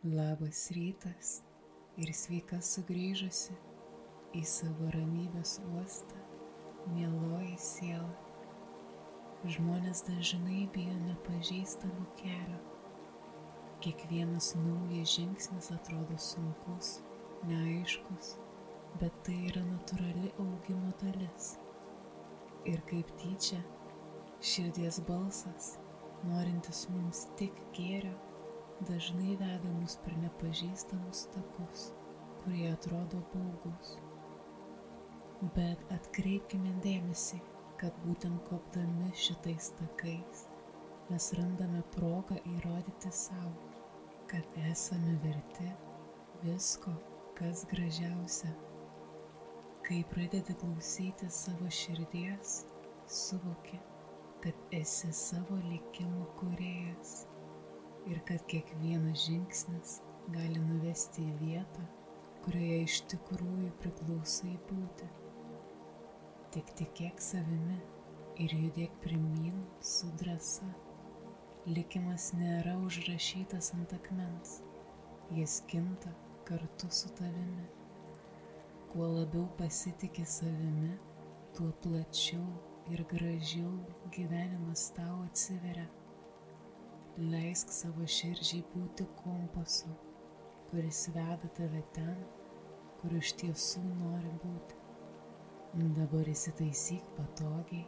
Labas rytas ir sveika sugrįžusi į savo ramybės uostą, mieloji siela. Žmonės dažnai bijo nepažįstamų kelio. Kiekvienas naujas žingsnis atrodo sunkus, neaiškus, bet tai yra natūrali augimo dalis. Ir kaip tyčia, širdies balsas, norintis mums tik gėrio, dažnai veda mus per nepažįstamus takus, kurie atrodo baugus. Bet atkreipkime dėmesį, kad būtent kopdami šitais takais mes randame progą įrodyti savo, kad esame verti visko, kas gražiausia. Kai pradedi klausyti savo širdies, suvoki, kad esi savo likimo kūrėjas ir kad kiekvienas žingsnis gali nuvesti į vietą, kurioje iš tikrųjų priklausai būti. Tik tikėk savimi ir judėk pirmyn su drąsa. Likimas nėra užrašytas ant akmens, jis kinta kartu su tavimi. Kuo labiau pasitiki savimi, tuo plačiau ir gražiau gyvenimas tau atsiveria. Leisk savo širdžiai būti kompasu, kuris veda tave ten, kur iš tiesų nori būti. Dabar įsitaisyk patogiai,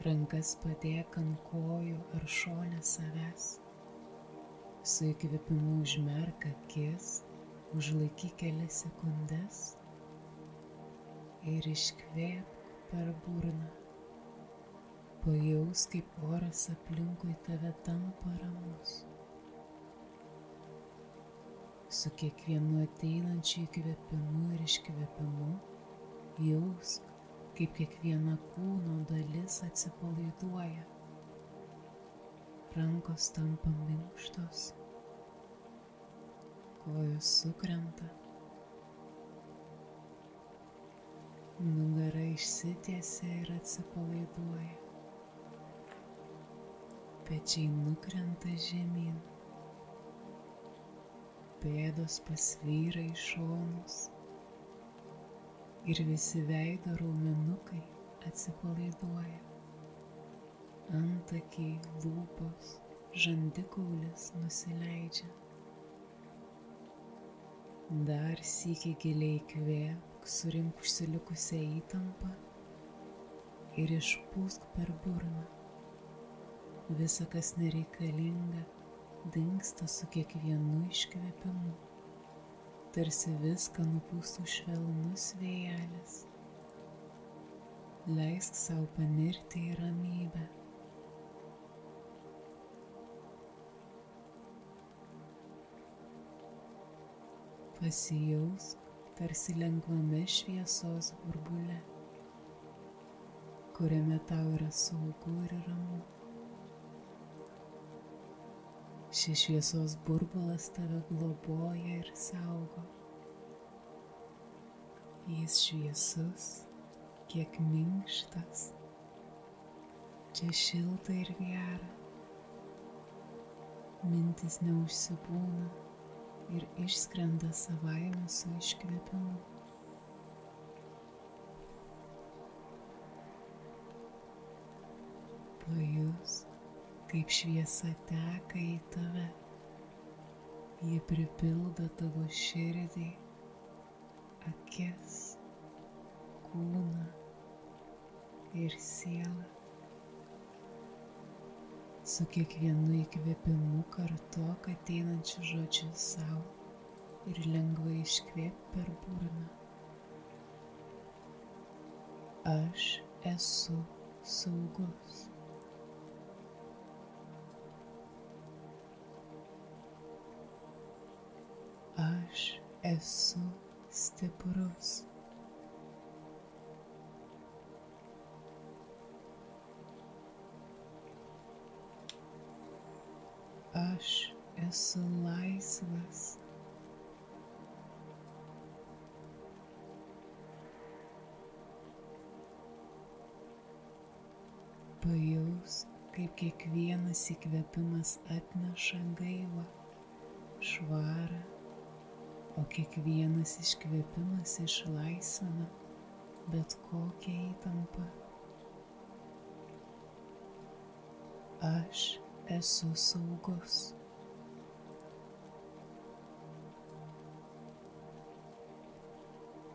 rankas padėk ant kojų ar šone savęs. Su įkvėpimu užmerk akis, užlaikyk kelias sekundes ir iškvėpk per burną. Pajaus, kaip oras aplinkui tave tampa ramus. Su kiekvienu ateinančiu įkvėpimu ir iškvėpimu jausk, kaip kiekviena kūno dalis atsipalaiduoja. Rankos tampa minkštos, kojos sukrenta, nugara išsitiesia ir atsipalaiduoja. Pečiai nukrenta žemyn, pėdos pasvyra į šonus ir visi veido raumenukai atsipalaiduoja. Antakiai, lūpos, žandikaulis nusileidžia. Dar sykį giliai įkvėpk, surink užsilikusią įtampą ir išpūsk per burną. Visa, kas nereikalinga, dingsta su kiekvienu iškvėpimu, tarsi viską nupūstų švelnus vėjelis. Leisk sau panirti į ramybę. Pasijausk tarsi lengvame šviesos burbule, kuriame tau yra saugu ir ramu. Šis šviesos burbulas tave globoja ir saugo. Jis šviesus, kiek minkštas. Čia šilta ir gera. Mintis neužsibūna ir išskrenda savaime su iškvėpimu. Pajusk, kaip šviesa teka į tave. Ji pripildo tavo širdį, akis, kūną ir sielą. Su kiekvienu įkvėpimu kartok ateinančius žodžius sau ir lengvai iškvėp per burną. Aš esu saugus. Aš esu stiprus. Aš esu laisvas. Pajaus, kaip kiekvienas įkvėpimas atneša gaivą, švarą, o kiekvienas iškvėpimas išlaisvina bet kokią įtampą. Aš esu saugus.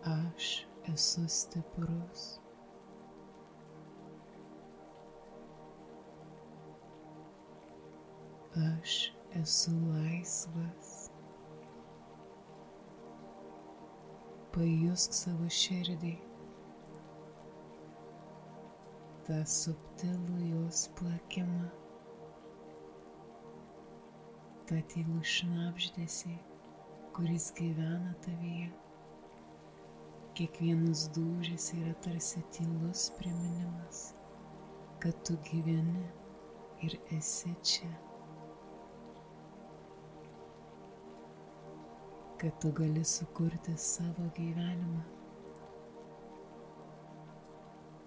Aš esu stiprus. Aš esu laisvas. Pajusk savo širdį, tą subtilų jos plakimą, tą tylų šnabždesį, kuris gyvena tavyje. Kiekvienas dūžis yra tarsi tylus priminimas, kad tu gyveni ir esi čia. Kad tu gali sukurti savo gyvenimą,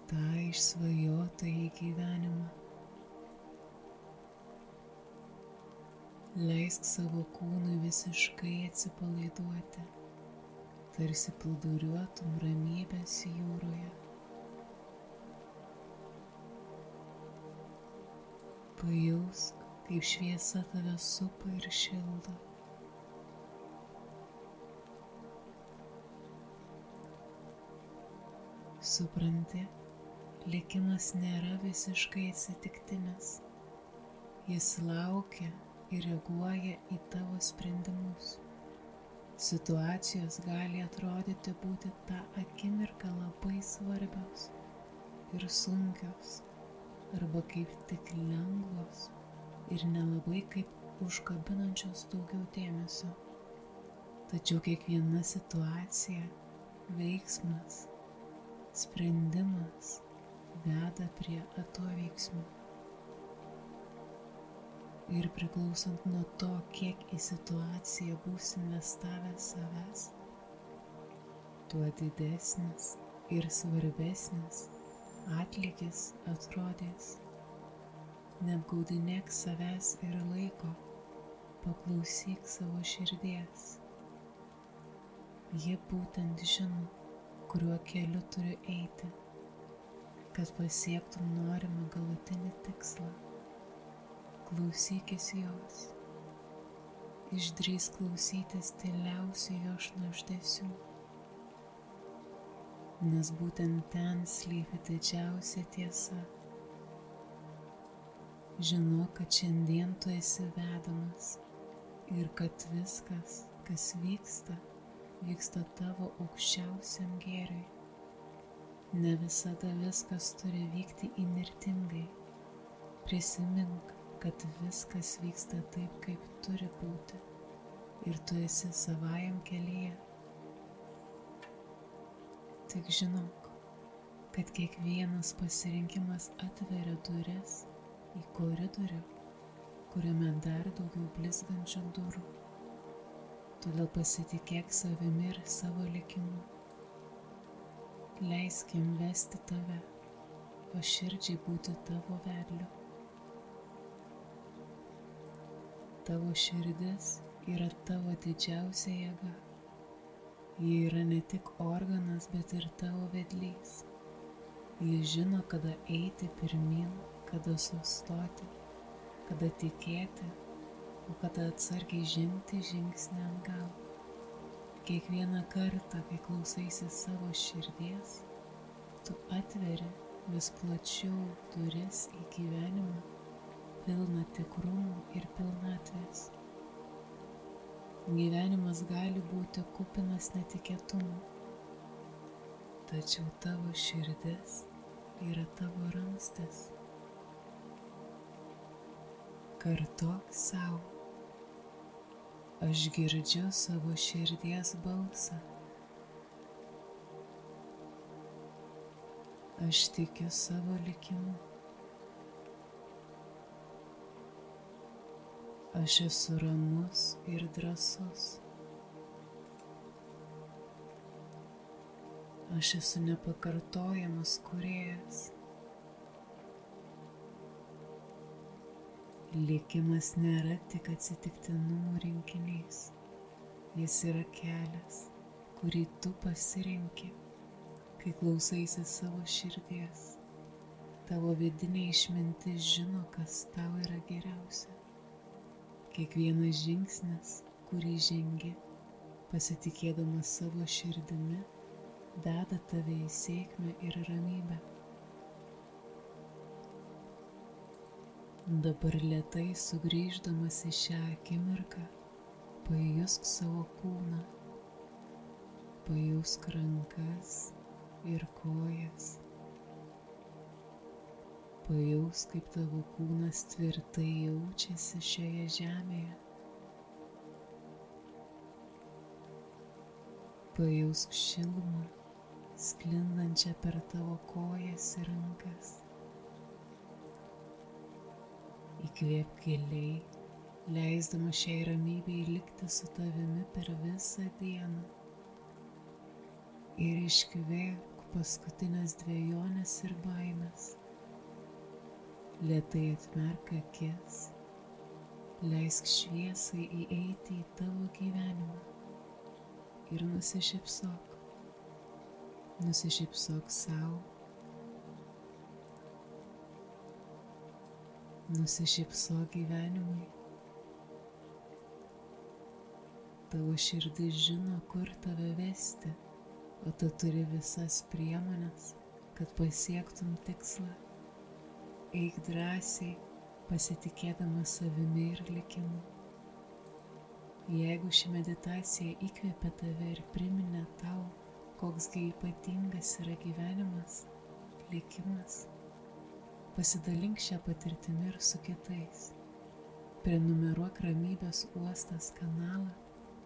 tą išsvajotąjį gyvenimą. Leisk savo kūnui visiškai atsipalaiduoti, tarsi plūduriuotum ramybės jūroje. Pajausk, kaip šviesa tave supa ir šildo. Supranti, likimas nėra visiškai atsitiktinis. Jis laukia ir reaguoja į tavo sprendimus. Situacijos gali atrodyti būti tą akimirką labai svarbios ir sunkios, arba kaip tik lengvos ir nelabai kaip užkabinančios daugiau dėmesio. Tačiau kiekviena situacija, veiksmas, sprendimas veda prie atoveiksmio. Ir priklausant nuo to, kiek į situaciją būsi investavęs savęs, tuo didesnis ir svarbesnis atlygis atrodys. Neapgaudinėk savęs ir laiko, paklausyk savo širdies. Ji būtent žino, kuriuo keliu turiu eiti, kad pasiektum norimą galutinį tikslą. Klausykis jos. Išdrįsk klausytis tyliausių jo šnabždesių, nes būtent ten slypi didžiausia tiesa. Žinok, kad šiandien tu esi vedamas ir kad viskas, kas vyksta tavo aukščiausiam gėriui. Ne visada viskas turi vykti įnirtingai. Prisimink, kad viskas vyksta taip, kaip turi būti, ir tu esi savajam kelyje. Tik žinok, kad kiekvienas pasirinkimas atveria duris į koridorių, kuriame dar daugiau blizgančių durų. Todėl pasitikėk savimi ir savo likimu. Leisk jam vesti tave, o širdžiai būti tavo vedliu. Tavo širdis yra tavo didžiausia jėga. Ji yra ne tik organas, bet ir tavo vedlys. Ji žino, kada eiti pirmyn, kada sustoti, kada tikėti, o kada atsargiai žengti žingsnį atgal. Kiekvieną kartą, kai klausaisi savo širdies, tu atveri vis plačiau duris į gyvenimą, pilną tikrumų ir pilnatvės. Gyvenimas gali būti kupinas netikėtumų, tačiau tavo širdis yra tavo ramstis. Kartok sau: aš girdžiu savo širdies balsą. Aš tikiu savo likimu. Aš esu ramus ir drąsus. Aš esu nepakartojamas kūrėjas. Likimas nėra tik atsitiktinumų rinkinys. Jis yra kelias, kurį tu pasirenki, kai klausaisi savo širdies. Tavo vidinė išmintis žino, kas tau yra geriausia. Kiekvienas žingsnis, kurį žengi, pasitikėdamas savo širdimi, veda tave į sėkmę ir ramybę. Dabar lėtai sugrįždamas į šią akimirką, pajusk savo kūną, pajusk rankas ir kojas. Pajusk, kaip tavo kūnas tvirtai jaučiasi šioje žemėje. Pajusk šilumą, sklindančią per tavo kojas ir rankas. Įkvėpk giliai, leisdama šiai ramybei likti su tavimi per visą dieną. Ir iškvėpk paskutinės dvejonės ir baimės. Lėtai atmerk akis, leisk šviesai įeiti į tavo gyvenimą ir nusišypsok. Nusišypsok sau, nusišypsok gyvenimui. Tavo širdis žino, kur tave vesti, o tu turi visas priemones, kad pasiektum tikslą. Eik drąsiai, pasitikėdama savimi ir likimu. Jeigu ši meditacija įkvėpė tave ir priminė tau, koksgi ypatingas yra gyvenimas, likimas, pasidalink šią patirtimį ir su kitais. Prenumeruok Ramybės uostas kanalą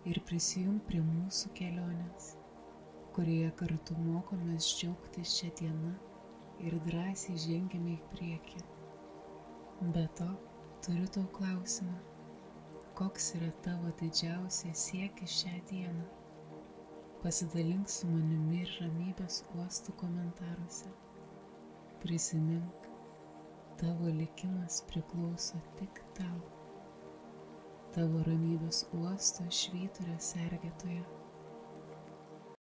ir prisijunk prie mūsų kelionės, kurioje kartu mokomės džiaugtis šią dieną ir drąsiai žengiame į priekį. Be to, turiu tau klausimą. Koks yra tavo didžiausias siekis šią dieną? Pasidalink su manimi ir Ramybės uostų komentaruose. Prisimink, tavo likimas priklauso tik tau. Tavo Ramybės uosto švyturio sergėtoja